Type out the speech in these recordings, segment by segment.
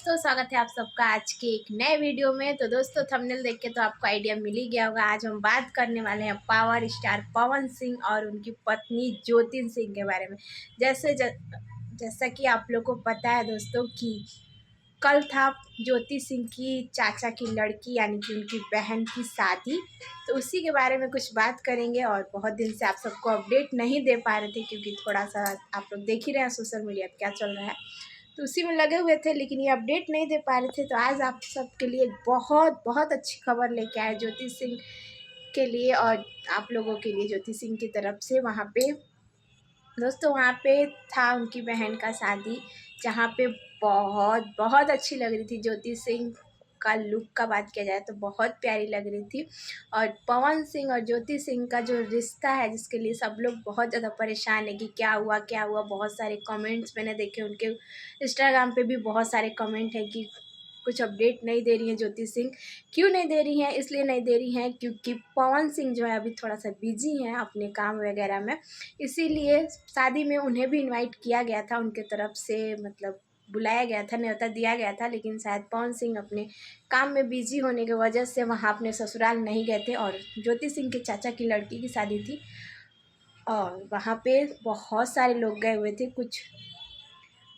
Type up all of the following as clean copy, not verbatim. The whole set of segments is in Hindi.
दोस्तों, स्वागत है आप सबका आज के एक नए वीडियो में। तो दोस्तों, थंबनेल देख के तो आपको आइडिया मिल ही गया होगा। आज हम बात करने वाले हैं पावर स्टार पवन सिंह और उनकी पत्नी ज्योति सिंह के बारे में। जैसा कि आप लोग को पता है दोस्तों कि कल था ज्योति सिंह की चाचा की लड़की यानी कि उनकी बहन की शादी। तो उसी के बारे में कुछ बात करेंगे। और बहुत दिन से आप सबको अपडेट नहीं दे पा रहे थे क्योंकि थोड़ा सा आप लोग देख ही रहे हैं सोशल मीडिया पर क्या चल रहा है, तो उसी में लगे हुए थे, लेकिन ये अपडेट नहीं दे पा रहे थे। तो आज आप सबके लिए बहुत बहुत अच्छी खबर लेके आए ज्योति सिंह के लिए और आप लोगों के लिए ज्योति सिंह की तरफ से। वहाँ पे दोस्तों, वहाँ पे था उनकी बहन का शादी, जहाँ पे बहुत बहुत अच्छी लग रही थी ज्योति सिंह का लुक का बात किया जाए तो बहुत प्यारी लग रही थी। और पवन सिंह और ज्योति सिंह का जो रिश्ता है, जिसके लिए सब लोग बहुत ज़्यादा परेशान है कि क्या हुआ क्या हुआ। बहुत सारे कमेंट्स मैंने देखे, उनके इंस्टाग्राम पे भी बहुत सारे कमेंट है कि कुछ अपडेट नहीं दे रही हैं ज्योति सिंह। क्यों नहीं दे रही हैं? इसलिए नहीं दे रही हैं क्योंकि पवन सिंह जो है अभी थोड़ा सा बिजी हैं अपने काम वगैरह में, इसीलिए शादी में उन्हें भी इनवाइट किया गया था, उनके तरफ से मतलब बुलाया गया था, न्योता दिया गया था, लेकिन शायद पवन सिंह अपने काम में बिजी होने की वजह से वहाँ अपने ससुराल नहीं गए थे। और ज्योति सिंह के चाचा की लड़की की शादी थी और वहाँ पे बहुत सारे लोग गए हुए थे। कुछ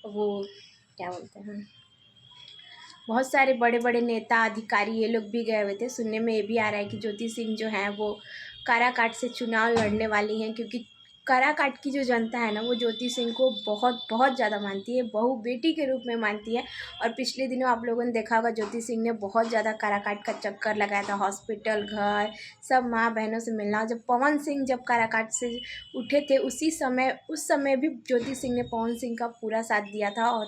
वो क्या बोलते हैं, बहुत सारे बड़े बड़े नेता अधिकारी ये लोग भी गए हुए थे। सुनने में ये भी आ रहा है कि ज्योति सिंह जो हैं वो काराकाट से चुनाव लड़ने वाली हैं, क्योंकि काराकाट की जो जनता है ना, वो ज्योति सिंह को बहुत बहुत ज़्यादा मानती है, बहू बेटी के रूप में मानती है। और पिछले दिनों आप लोगों ने देखा होगा ज्योति सिंह ने बहुत ज़्यादा काराकाट का चक्कर लगाया था, हॉस्पिटल, घर, सब माँ बहनों से मिलना। जब पवन सिंह जब काराकाट से उठे थे उस समय भी ज्योति सिंह ने पवन सिंह का पूरा साथ दिया था और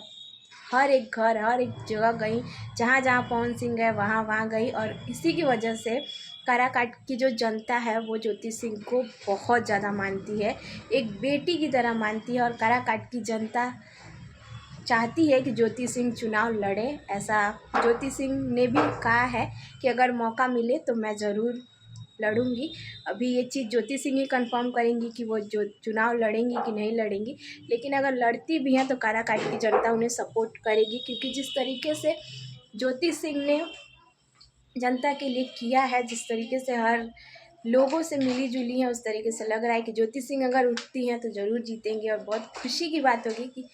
हर एक घर हर एक जगह गई, जहाँ जहाँ पवन सिंह गए वहाँ वहाँ गई। और इसी की वजह से काराकाट की जो जनता है वो ज्योति सिंह को बहुत ज़्यादा मानती है, एक बेटी की तरह मानती है। और काराकाट की जनता चाहती है कि ज्योति सिंह चुनाव लड़े। ऐसा ज्योति सिंह ने भी कहा है कि अगर मौका मिले तो मैं ज़रूर लड़ूंगी। अभी ये चीज़ ज्योति सिंह ही कंफर्म करेंगी कि वो जो चुनाव लड़ेंगी कि नहीं लड़ेंगी, लेकिन अगर लड़ती भी हैं तो काराकाट की जनता उन्हें सपोर्ट करेगी, क्योंकि जिस तरीके से ज्योति सिंह ने जनता के लिए किया है, जिस तरीके से हर लोगों से मिली जुली हैं, उस तरीके से लग रहा है कि ज्योति सिंह अगर उठती हैं तो ज़रूर जीतेंगे। और बहुत खुशी की बात होगी कि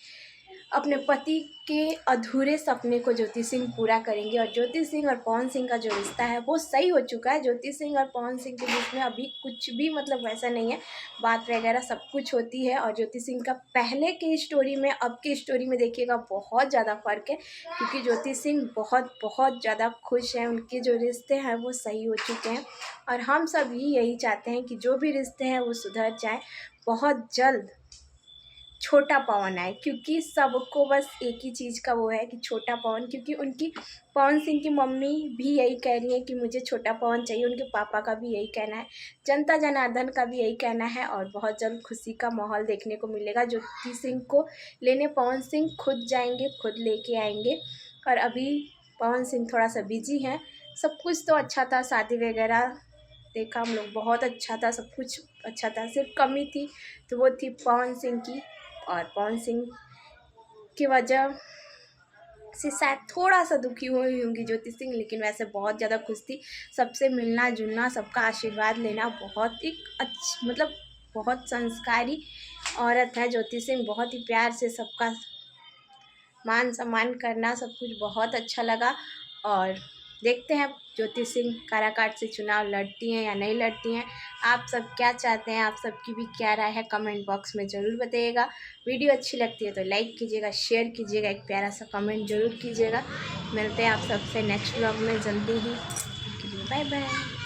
अपने पति के अधूरे सपने को ज्योति सिंह पूरा करेंगे। और ज्योति सिंह और पवन सिंह का जो रिश्ता है वो सही हो चुका है। ज्योति सिंह और पवन सिंह के बीच में अभी कुछ भी मतलब वैसा नहीं है, बात वगैरह सब कुछ होती है। और ज्योति सिंह का पहले की स्टोरी में अब की स्टोरी में देखिएगा बहुत ज़्यादा फ़र्क है, क्योंकि ज्योति सिंह बहुत बहुत ज़्यादा खुश हैं, उनके जो रिश्ते हैं वो सही हो चुके हैं। और हम सब भी यही चाहते हैं कि जो भी रिश्ते हैं वो सुधर जाए, बहुत जल्द छोटा पवन आए, क्योंकि सबको बस एक ही चीज़ का वो है कि छोटा पवन। क्योंकि उनकी पवन सिंह की मम्मी भी यही कह रही है कि मुझे छोटा पवन चाहिए, उनके पापा का भी यही कहना है, जनता जनार्दन का भी यही कहना है। और बहुत जल्द खुशी का माहौल देखने को मिलेगा। ज्योति सिंह को लेने पवन सिंह खुद जाएंगे, खुद लेके आएंगे। और अभी पवन सिंह थोड़ा सा बिजी हैं। सब कुछ तो अच्छा था, शादी वगैरह देखा हम लोग, बहुत अच्छा था, सब कुछ अच्छा था। सिर्फ कमी थी तो वो थी पवन सिंह की, और पवन सिंह की वजह से शायद थोड़ा सा दुखी हुई होंगी ज्योति सिंह, लेकिन वैसे बहुत ज़्यादा खुश थी। सबसे मिलना जुलना, सबका आशीर्वाद लेना, बहुत ही मतलब बहुत संस्कारी औरत है ज्योति सिंह। बहुत ही प्यार से सबका मान सम्मान करना, सब कुछ बहुत अच्छा लगा। और देखते हैं ज्योति सिंह काराकाट से चुनाव लड़ती हैं या नहीं लड़ती हैं। आप सब क्या चाहते हैं, आप सबकी भी क्या राय है, कमेंट बॉक्स में ज़रूर बताइएगा। वीडियो अच्छी लगती है तो लाइक कीजिएगा, शेयर कीजिएगा, एक प्यारा सा कमेंट ज़रूर कीजिएगा। मिलते हैं आप सबसे नेक्स्ट व्लॉग में जल्दी ही। Bye bye.